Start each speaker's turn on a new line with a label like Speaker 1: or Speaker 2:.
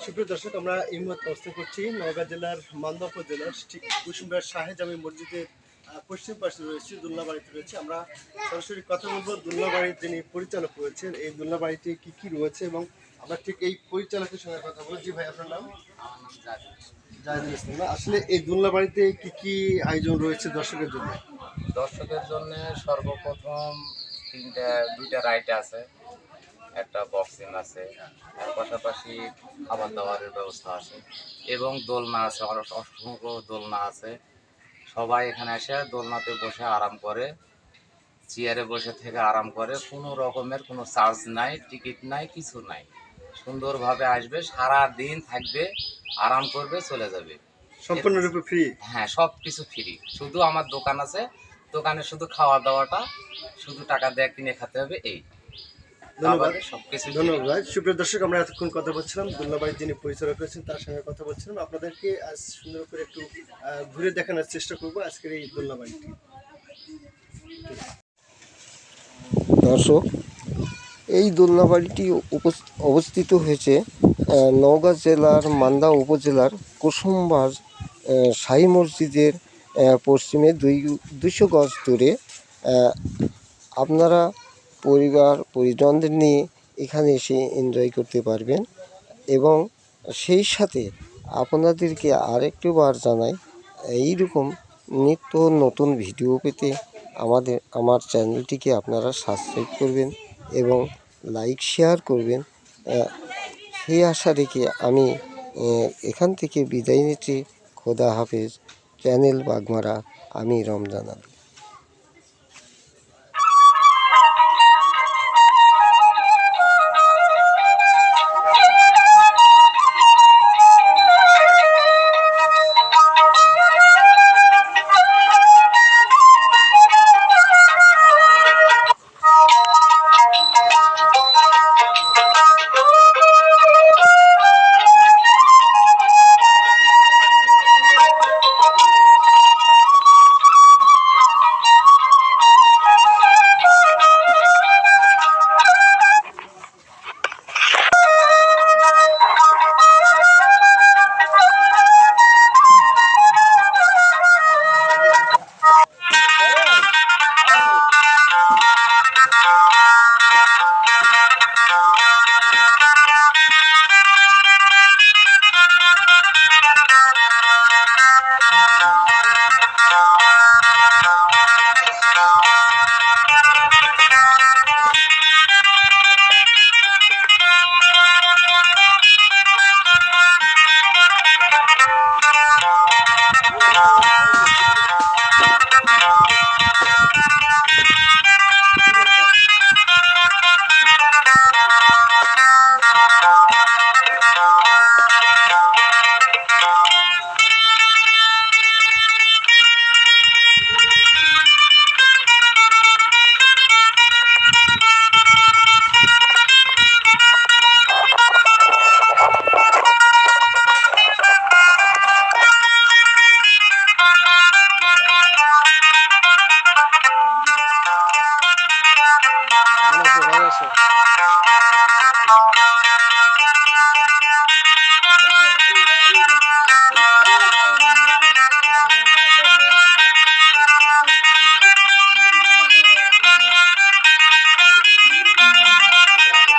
Speaker 1: সুপ্রিয় দর্শক, আমরা এই মুহূর্তে অবস্থান করছি নওগাঁ জেলার মান্দা উপজেলার ঠিক কুসুমবাড়ি শাহেজামি মসজিদের পশ্চিম পাশে রয়েছে, দুলনাবাড়িতে রয়েছে। আমরা সরাসরি কথা বলবো দুলনাবাড়ির যিনি পরিচালক রয়েছেন, এই দুলনাবাড়িতে কি কি রয়েছে এবং আমরা ঠিক এই পরিচালকের সঙ্গে কথা বলবো। জি ভাই, আপনার নাম?
Speaker 2: আমার নাম
Speaker 1: জাহিদুল ইসলাম। আসলে এই দুলনাবাড়িতে কি কি আয়োজন রয়েছে দর্শকের জন্য?
Speaker 2: দর্শকের জন্য সর্বপ্রথম দুইটা রাইড আছে, একটা বক্সিং আছে, তার পাশাপাশি খাবার দাবারের ব্যবস্থা আছে এবং দোলনা আছে, অসংখ্য দোলনা আছে। সবাই এখানে এসে দোলনাতে বসে আরাম করে, চেয়ারে বসে থেকে আরাম করে। কোনো রকমের কোনো চার্জ নাই, টিকিট নাই, কিছু নাই। সুন্দরভাবে আসবে, সারা দিন থাকবে, আরাম করবে, চলে যাবে।
Speaker 1: সম্পূর্ণরূপে ফ্রি?
Speaker 2: হ্যাঁ, সব কিছু ফ্রি। শুধু আমার দোকান আছে, দোকানে শুধু খাওয়া দাওয়াটা শুধু টাকা দিয়ে কিনে খেতে হবে, এই।
Speaker 1: ধন্যবাদ।
Speaker 2: সবকিছু
Speaker 1: ধন্যবাদ। সুপ্রিয় দর্শক, আমরা এতক্ষণ কথা বলছিলাম দুলনাবাড়ির যিনি পরিচালক রয়েছেন তার সঙ্গে কথা বলছিলাম। আপনাদেরকে আজ সুন্দর করে একটু ঘুরে দেখানোর চেষ্টা করবো আজকের এই দুলনাবাড়িটি।
Speaker 3: দর্শক, এই দোলনাবাড়িটি অবস্থিত হয়েছে নওগাঁ জেলার মান্দা উপজেলার কুসুমবাড় শাহী মসজিদের পশ্চিমে 200 গজ দূরে। আপনারা পরিজনদের নিয়ে এখানে এসে এনজয় করতে পারবেন। এবং সেই সাথে আপনাদেরকে আরেকটিবার জানাই, এইরকম নিত্য নতুন ভিডিও পেতে আমার চ্যানেলটিকে আপনারা সাবস্ক্রাইব করবেন এবং লাইক শেয়ার করবেন। সেই আশা রেখে আমি এখান থেকে বিদায় নিচ্ছি। খোদা হাফেজ। চ্যানেল বাগমারা, আমি রমজান আলী।